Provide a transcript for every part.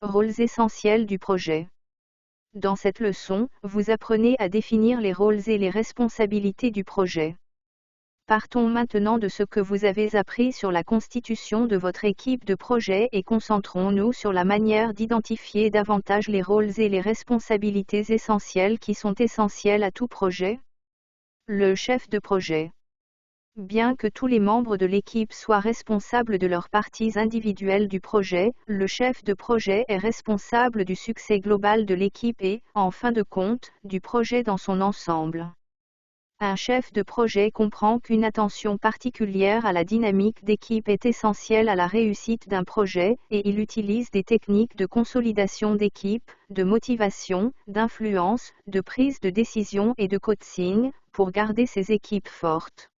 Rôles essentiels du projet. Dans cette leçon, vous apprenez à définir les rôles et les responsabilités du projet. Partons maintenant de ce que vous avez appris sur la constitution de votre équipe de projet et concentrons-nous sur la manière d'identifier davantage les rôles et les responsabilités essentielles qui sont essentielles à tout projet. Le chef de projet. Bien que tous les membres de l'équipe soient responsables de leurs parties individuelles du projet, le chef de projet est responsable du succès global de l'équipe et, en fin de compte, du projet dans son ensemble. Un chef de projet comprend qu'une attention particulière à la dynamique d'équipe est essentielle à la réussite d'un projet, et il utilise des techniques de consolidation d'équipe, de motivation, d'influence, de prise de décision et de coaching, pour garder ses équipes fortes.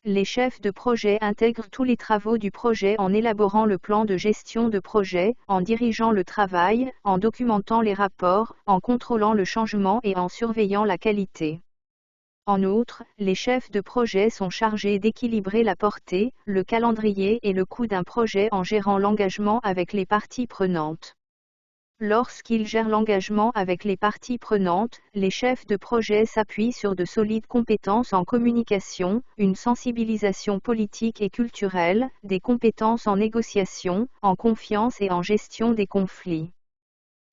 Les chefs de projet intègrent tous les travaux du projet en élaborant le plan de gestion de projet, en dirigeant le travail, en documentant les rapports, en contrôlant le changement et en surveillant la qualité. En outre, les chefs de projet sont chargés d'équilibrer la portée, le calendrier et le coût d'un projet en gérant l'engagement avec les parties prenantes. Lorsqu'ils gèrent l'engagement avec les parties prenantes, les chefs de projet s'appuient sur de solides compétences en communication, une sensibilisation politique et culturelle, des compétences en négociation, en confiance et en gestion des conflits.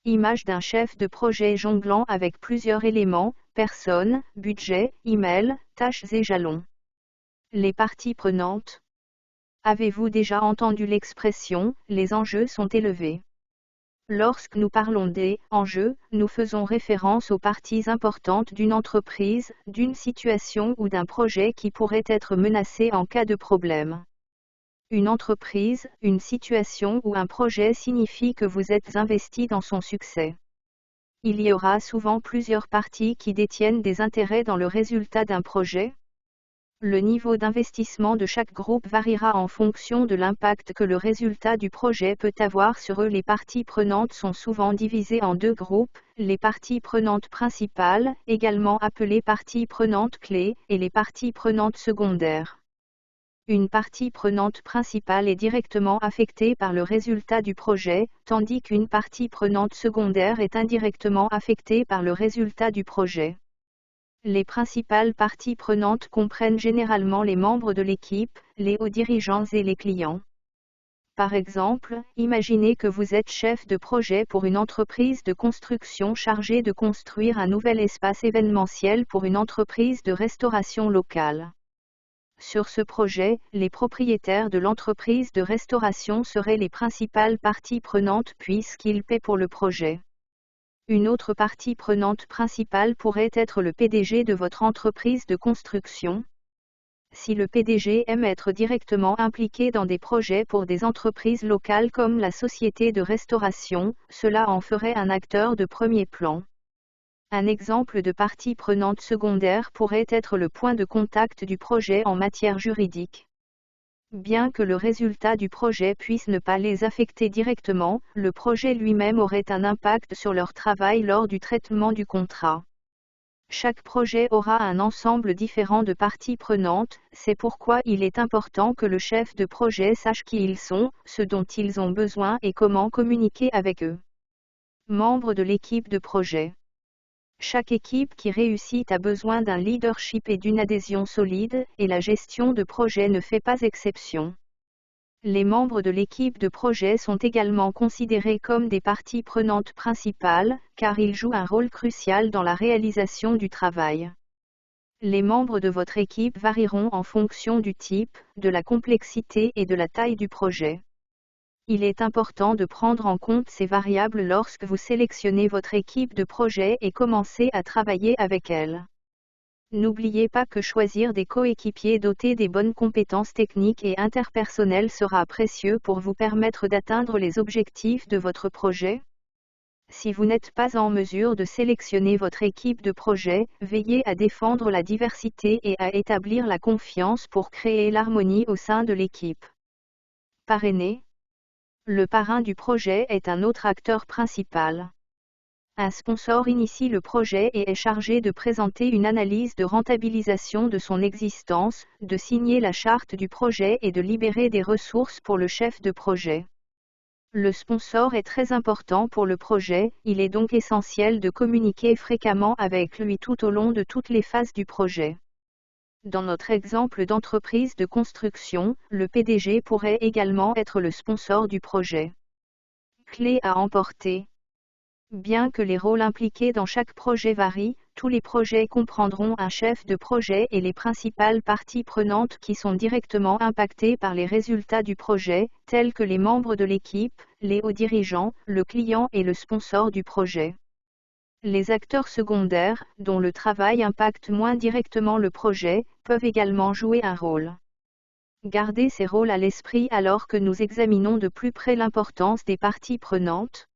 Image d'un chef de projet jonglant avec plusieurs éléments, personnes, budget, email, tâches et jalons. Les parties prenantes. Avez-vous déjà entendu l'expression « les enjeux sont élevés ». Lorsque nous parlons des enjeux, nous faisons référence aux parties importantes d'une entreprise, d'une situation ou d'un projet qui pourrait être menacé en cas de problème. Une entreprise, une situation ou un projet signifie que vous êtes investi dans son succès. Il y aura souvent plusieurs parties qui détiennent des intérêts dans le résultat d'un projet. Le niveau d'investissement de chaque groupe variera en fonction de l'impact que le résultat du projet peut avoir sur eux. Les parties prenantes sont souvent divisées en deux groupes, les parties prenantes principales, également appelées parties prenantes clés, et les parties prenantes secondaires. Une partie prenante principale est directement affectée par le résultat du projet, tandis qu'une partie prenante secondaire est indirectement affectée par le résultat du projet. Les principales parties prenantes comprennent généralement les membres de l'équipe, les hauts dirigeants et les clients. Par exemple, imaginez que vous êtes chef de projet pour une entreprise de construction chargée de construire un nouvel espace événementiel pour une entreprise de restauration locale. Sur ce projet, les propriétaires de l'entreprise de restauration seraient les principales parties prenantes puisqu'ils paient pour le projet. Une autre partie prenante principale pourrait être le PDG de votre entreprise de construction. Si le PDG aime être directement impliqué dans des projets pour des entreprises locales comme la société de restauration, cela en ferait un acteur de premier plan. Un exemple de partie prenante secondaire pourrait être le point de contact du projet en matière juridique. Bien que le résultat du projet puisse ne pas les affecter directement, le projet lui-même aurait un impact sur leur travail lors du traitement du contrat. Chaque projet aura un ensemble différent de parties prenantes, c'est pourquoi il est important que le chef de projet sache qui ils sont, ce dont ils ont besoin et comment communiquer avec eux. Membres de l'équipe de projet. Chaque équipe qui réussit a besoin d'un leadership et d'une adhésion solide, et la gestion de projet ne fait pas exception. Les membres de l'équipe de projet sont également considérés comme des parties prenantes principales, car ils jouent un rôle crucial dans la réalisation du travail. Les membres de votre équipe varieront en fonction du type, de la complexité et de la taille du projet. Il est important de prendre en compte ces variables lorsque vous sélectionnez votre équipe de projet et commencez à travailler avec elle. N'oubliez pas que choisir des coéquipiers dotés des bonnes compétences techniques et interpersonnelles sera précieux pour vous permettre d'atteindre les objectifs de votre projet. Si vous n'êtes pas en mesure de sélectionner votre équipe de projet, veillez à défendre la diversité et à établir la confiance pour créer l'harmonie au sein de l'équipe. Parrainer. Le parrain du projet est un autre acteur principal. Un sponsor initie le projet et est chargé de présenter une analyse de rentabilisation de son existence, de signer la charte du projet et de libérer des ressources pour le chef de projet. Le sponsor est très important pour le projet, il est donc essentiel de communiquer fréquemment avec lui tout au long de toutes les phases du projet. Dans notre exemple d'entreprise de construction, le PDG pourrait également être le sponsor du projet. Clé à emporter. Bien que les rôles impliqués dans chaque projet varient, tous les projets comprendront un chef de projet et les principales parties prenantes qui sont directement impactées par les résultats du projet, tels que les membres de l'équipe, les hauts dirigeants, le client et le sponsor du projet. Les acteurs secondaires, dont le travail impacte moins directement le projet, peuvent également jouer un rôle. Gardez ces rôles à l'esprit alors que nous examinons de plus près l'importance des parties prenantes.